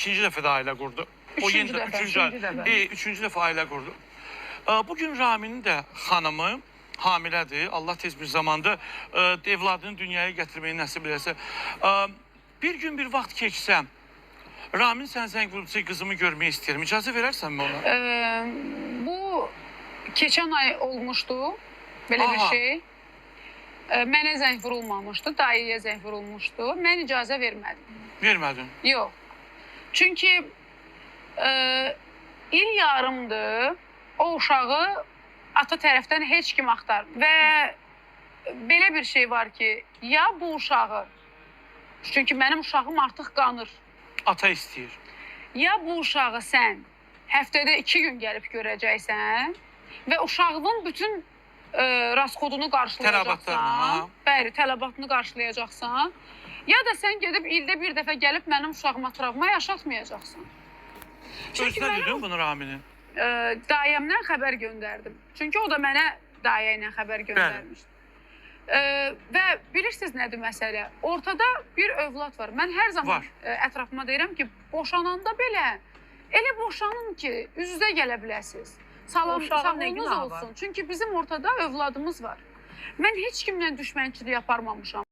ikinci dəfə də ailə qurdu. Üçüncü dəfə. Üçüncü dəfə ailə qurdu. Bugün Raminin də xanımı hamilədir. Allah tez bir zamanda evladını dünyaya gətirməyi nəsib eləsə. Bir gün bir vaxt keçsəm, Ramin sən zəng vurulsa qızımı görmək istəyirəm. İcazə verərsənmi ona? Bu keçən ay olmuşdu belə bir şey. Mənə zəng vurulmamışdı, dayıya zəng vurulmuşdu. Mən icazə vermədim. Vermədin? Yox. Çünki il yarımdır o uşağı ata tərəfdən heç kim axtar. Və belə bir şey var ki, ya bu uşağı, çünki mənim uşağım artıq qanır. Ata istəyir. Ya bu uşağı sən həftədə 2 gün gəlib görəcəksən və uşağının bütün rasxodunu qarşılayacaqsan, bəli, tələbatını qarşılayacaqsan, ya da sən gedib ildə bir dəfə gəlib mənim uşağıma travma yaşatmayacaqsan. Özünə dedin bunu Raminin? Dayəmdən xəbər göndərdim. Çünki o da mənə dayə ilə xəbər göndərmişdi. Və bilirsiniz nədir məsələ? Ortada bir övlad var. Mən hər zaman ətrafıma deyirəm ki, boşananda belə elə boşanın ki, üz-üzə gələ biləsiniz. Sağlığınız olsun. Çünki bizim ortada övladımız var. Mən heç kimlə düşmənçilik aparmamışam.